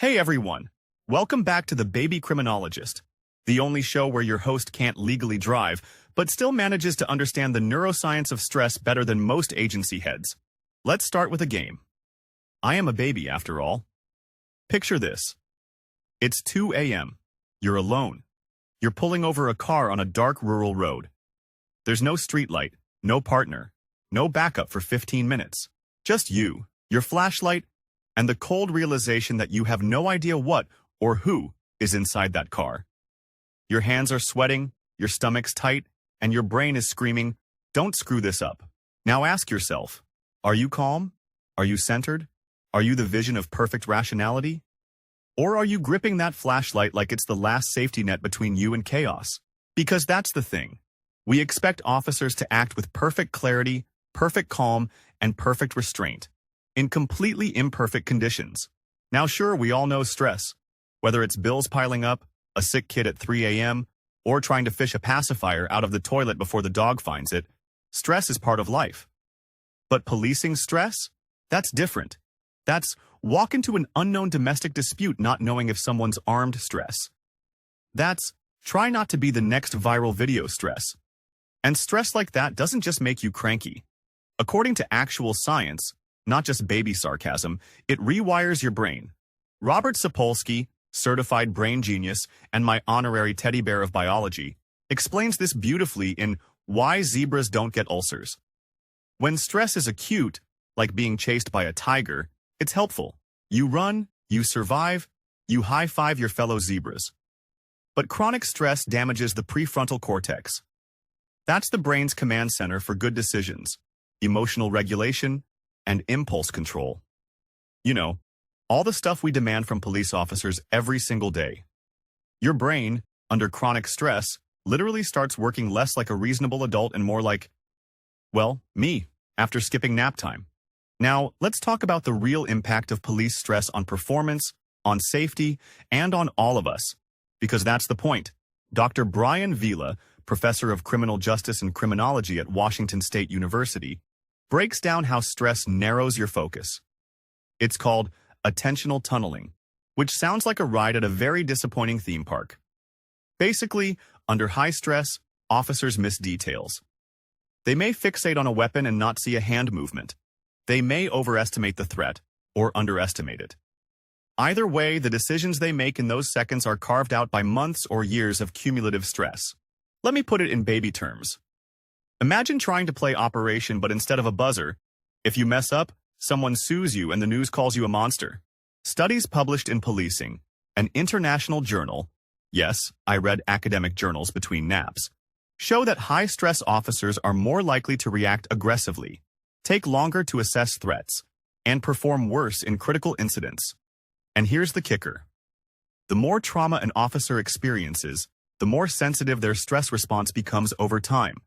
Hey everyone, welcome back to the Baby Criminologist, the only show where your host can't legally drive, but still manages to understand the neuroscience of stress better than most agency heads. Let's start with a game. I am a baby after all. Picture this. It's 2 a.m. You're alone. You're pulling over a car on a dark rural road. There's no streetlight, no partner, no backup for 15 minutes. Just you, your flashlight, and the cold realization that you have no idea what or who is inside that car. Your hands are sweating, your stomach's tight, and your brain is screaming, "Don't screw this up." Now ask yourself, are you calm? Are you centered? Are you the vision of perfect rationality? Or are you gripping that flashlight like it's the last safety net between you and chaos? Because that's the thing. We expect officers to act with perfect clarity, perfect calm, and perfect restraint in completely imperfect conditions. Now sure, we all know stress. Whether it's bills piling up, a sick kid at 3 a.m., or trying to fish a pacifier out of the toilet before the dog finds it, stress is part of life. But policing stress? That's different. That's walk into an unknown domestic dispute not knowing if someone's armed stress. That's try not to be the next viral video stress. And stress like that doesn't just make you cranky. According to actual science, not just baby sarcasm, it rewires your brain. Robert Sapolsky, certified brain genius and my honorary teddy bear of biology, explains this beautifully in Why Zebras Don't Get Ulcers. When stress is acute, like being chased by a tiger, it's helpful. You run, you survive, you high-five your fellow zebras. But chronic stress damages the prefrontal cortex. That's the brain's command center for good decisions, emotional regulation, and impulse control. You know, all the stuff we demand from police officers every single day. Your brain, under chronic stress, literally starts working less like a reasonable adult and more like, well, me, after skipping nap time. Now, let's talk about the real impact of police stress on performance, on safety, and on all of us. Because that's the point. Dr. Brian Vila, professor of criminal justice and criminology at Washington State University, breaks down how stress narrows your focus. It's called attentional tunneling, which sounds like a ride at a very disappointing theme park. Basically, under high stress, officers miss details. They may fixate on a weapon and not see a hand movement. They may overestimate the threat or underestimate it. Either way, the decisions they make in those seconds are carved out by months or years of cumulative stress. Let me put it in baby terms. Imagine trying to play Operation, but instead of a buzzer, if you mess up, someone sues you and the news calls you a monster. Studies published in Policing, an international journal, yes, I read academic journals between naps, show that high-stress officers are more likely to react aggressively, take longer to assess threats, and perform worse in critical incidents. And here's the kicker. The more trauma an officer experiences, the more sensitive their stress response becomes over time.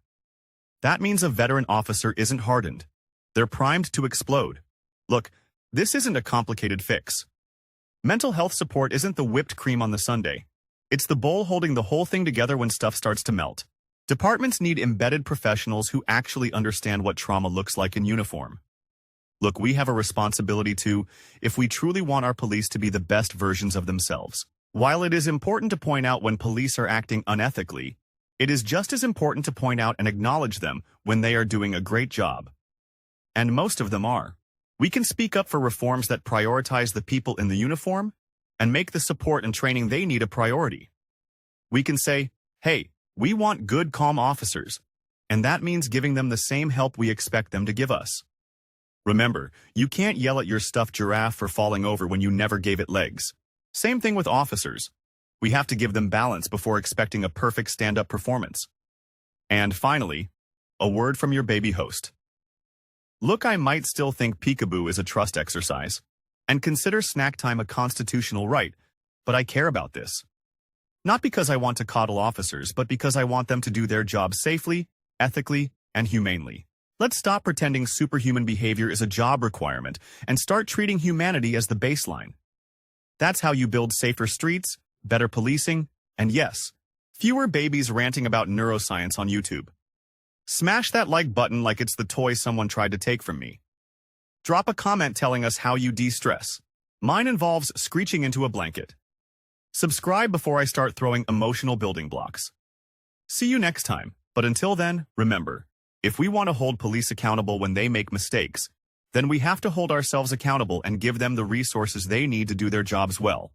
That means a veteran officer isn't hardened. They're primed to explode. Look, this isn't a complicated fix. Mental health support isn't the whipped cream on the sundae. It's the bowl holding the whole thing together when stuff starts to melt. Departments need embedded professionals who actually understand what trauma looks like in uniform. Look, we have a responsibility to, if we truly want our police to be the best versions of themselves. While it is important to point out when police are acting unethically, it is just as important to point out and acknowledge them when they are doing a great job. And most of them are. We can speak up for reforms that prioritize the people in the uniform and make the support and training they need a priority. We can say, hey, we want good, calm officers, and that means giving them the same help we expect them to give us. Remember, you can't yell at your stuffed giraffe for falling over when you never gave it legs. Same thing with officers. We have to give them balance before expecting a perfect stand-up performance. And finally, a word from your baby host. Look, I might still think peekaboo is a trust exercise, and consider snack time a constitutional right, but I care about this. Not because I want to coddle officers, but because I want them to do their job safely, ethically, and humanely. Let's stop pretending superhuman behavior is a job requirement and start treating humanity as the baseline. That's how you build safer streets, better policing, and yes, fewer babies ranting about neuroscience on YouTube. Smash that like button like it's the toy someone tried to take from me. Drop a comment telling us how you de-stress. Mine involves screeching into a blanket. Subscribe before I start throwing emotional building blocks. See you next time, but until then, remember, if we want to hold police accountable when they make mistakes, then we have to hold ourselves accountable and give them the resources they need to do their jobs well.